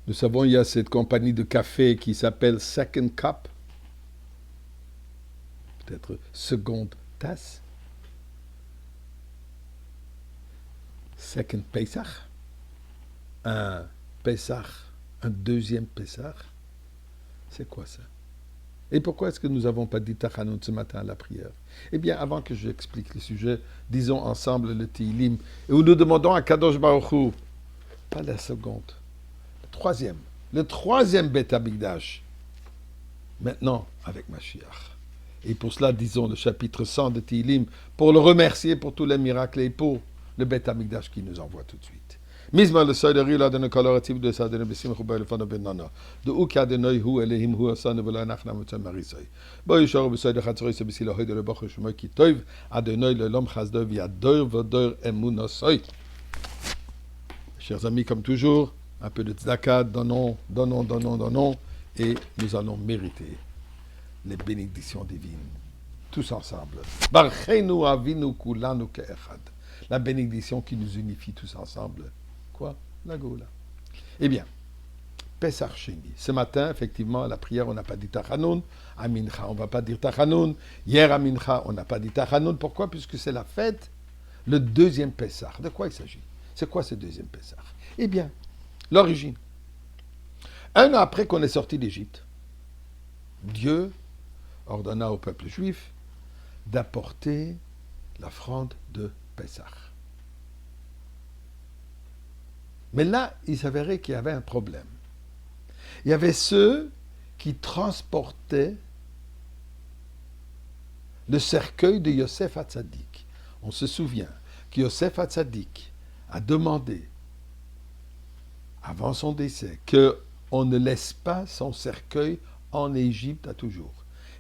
Nous savons, il y a cette compagnie de café qui s'appelle Second Cup, peut-être seconde tasse, Second Pesach, un Pesach, un deuxième Pesach. C'est quoi ça? Et pourquoi est-ce que nous n'avons pas dit Tachanun ce matin à la prière? Eh bien, avant que je explique le sujet, disons ensemble le Tehillim, et où nous demandons à Kadosh Baruch Hu, pas la seconde, le troisième Beth Amikdash, maintenant avec Mashiach. Et pour cela, disons le chapitre 100 de Tehillim, pour le remercier pour tous les miracles et pour le Beth Amikdash qui nous envoie tout de suite. Mizma le soy de rila de koloratif de sa de besim khubel fana benana de uka de noy hu elehim hu asan vela nachna mutan marisoy boy shor be soy de khatsroy se bisila hoy de le bokh shmo ki toyv ad noy le lom khasdov ya dor vodor emunosoy. Chers amis, comme toujours, un peu de tzedaka, donnons, et nous allons mériter les bénédictions divines, tous ensemble. Barchenu avinu kulanu ke'echad. La bénédiction qui nous unifie tous ensemble. Quoi? La Goula. Eh bien, Pesach Sheni. Ce matin, effectivement, à la prière, on n'a pas dit Tachanun. À Mincha, on ne va pas dire Tachanun. Hier, à Mincha, on n'a pas dit Tachanun. Pourquoi? Puisque c'est la fête, le deuxième Pesach. De quoi il s'agit? C'est quoi ce deuxième Pesach? Eh bien, l'origine. Un an après qu'on est sorti d'Égypte, Dieu ordonna au peuple juif d'apporter l'offrande de Pesach. Mais là, il s'avérait qu'il y avait un problème. Il y avait ceux qui transportaient le cercueil de Yosef Hatzadik. On se souvient que Yosef Hatzadik a demandé, avant son décès, qu'on ne laisse pas son cercueil en Égypte à toujours.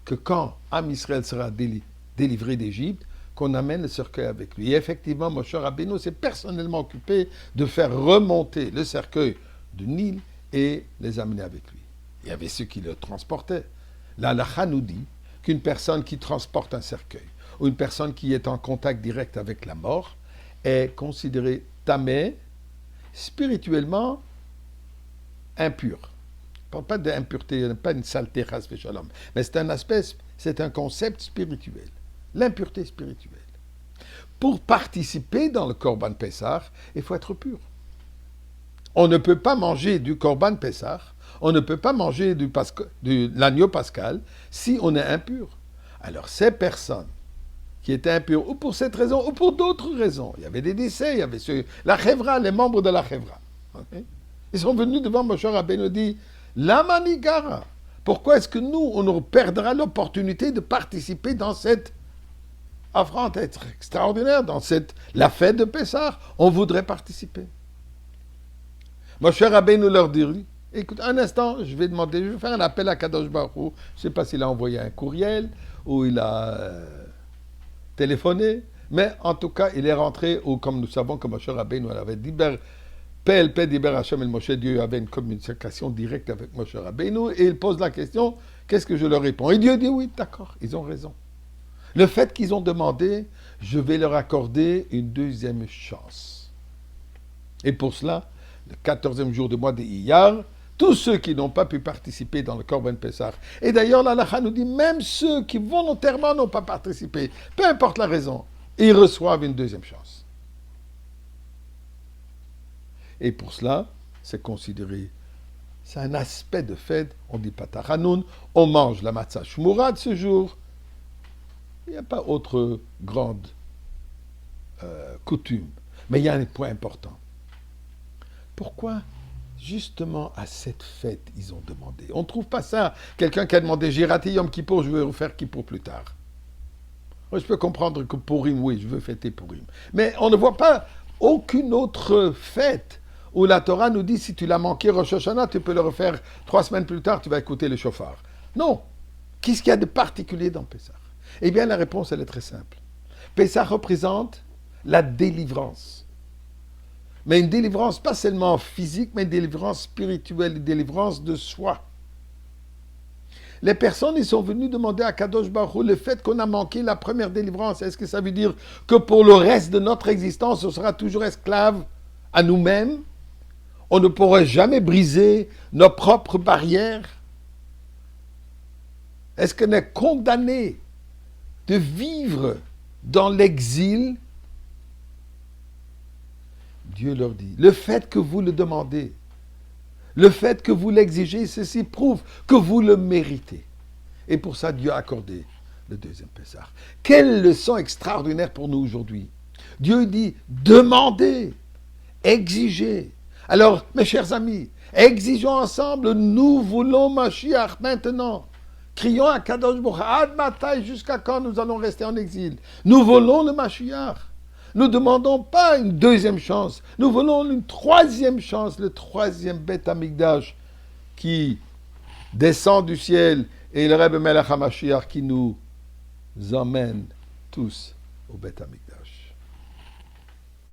Que quand Am Israël sera délivré d'Égypte, qu'on amène le cercueil avec lui. Et effectivement, Moshe Rabbeinu s'est personnellement occupé de faire remonter le cercueil du Nil et les amener avec lui. Il y avait ceux qui le transportaient. La halakha nous dit qu'une personne qui transporte un cercueil ou une personne qui est en contact direct avec la mort est considérée tamé, spirituellement impure. Je ne parle pas d'impureté, pas une saleté, mais c'est un aspect, c'est un concept spirituel. L'impureté spirituelle. Pour participer dans le Korban Pessah, il faut être pur. On ne peut pas manger du Korban Pessah, on ne peut pas manger de l'agneau pascal si on est impur. Alors ces personnes qui étaient impures, ou pour cette raison, ou pour d'autres raisons, il y avait des décès, il y avait la Chevra, les membres de la Chevra. Okay? Ils sont venus devant Moshe Rabbeinu et dit, Lama nigara, pourquoi est-ce que nous, on perdra l'opportunité de participer dans cette offrande extraordinaire, dans la fête de Pessah? On voudrait participer. Moshe Rabbeinu leur dit, écoute, un instant, je vais faire un appel à Kadosh Baruch Hu. Je ne sais pas s'il a envoyé un courriel ou il a téléphoné, mais en tout cas, il est rentré, ou comme nous savons que Moshe Rabbeinu avait dit, PLP Diber Hashem el Moshe, Dieu avait une communication directe avec Moshe Rabbeinu, et il pose la question, qu'est-ce que je leur réponds? Et Dieu dit, oui, d'accord, ils ont raison. Le fait qu'ils ont demandé, je vais leur accorder une deuxième chance. Et pour cela, le 14e jour du mois de Iyar, tous ceux qui n'ont pas pu participer dans le Korban Pessah, et d'ailleurs la halakha nous dit, même ceux qui volontairement n'ont pas participé, peu importe la raison, ils reçoivent une deuxième chance. Et pour cela, c'est considéré, c'est un aspect de fête, on dit pas Tachanun, on mange la matzah shmura de ce jour. Il n'y a pas autre grande coutume. Mais il y a un point important. Pourquoi, justement, à cette fête, ils ont demandé? On ne trouve pas ça. Quelqu'un qui a demandé, j'ai raté Yom Kippour, je vais refaire Kippour plus tard. Je peux comprendre que Purim, oui, je veux fêter Purim. Mais on ne voit pas aucune autre fête où la Torah nous dit, si tu l'as manqué Rosh Hashanah, tu peux le refaire 3 semaines plus tard, tu vas écouter le shofar. Non. Qu'est-ce qu'il y a de particulier dans Pessah? Eh bien, la réponse, elle est très simple. Pessah représente la délivrance. Mais une délivrance pas seulement physique, mais une délivrance spirituelle, une délivrance de soi. Les personnes, ils sont venus demander à Kadosh Baruch Hu le fait qu'on a manqué la première délivrance. Est-ce que ça veut dire que pour le reste de notre existence, on sera toujours esclave à nous-mêmes? On ne pourrait jamais briser nos propres barrières. Est-ce qu'on est condamné de vivre dans l'exil? Dieu leur dit, le fait que vous le demandez, le fait que vous l'exigez, ceci prouve que vous le méritez. Et pour ça, Dieu a accordé le deuxième Pessah. Quelle leçon extraordinaire pour nous aujourd'hui. Dieu dit, demandez, exigez. Alors, mes chers amis, exigeons ensemble, nous voulons Mashiach maintenant. Crions à Kadosh Baruch Hu, Ad Matai, jusqu'à quand nous allons rester en exil? Nous voulons le Mashiach. Nous ne demandons pas une deuxième chance. Nous voulons une troisième chance, le troisième Beth Amikdash qui descend du ciel et le Rebbe Melech HaMashiach qui nous emmène tous au Beth Amikdash.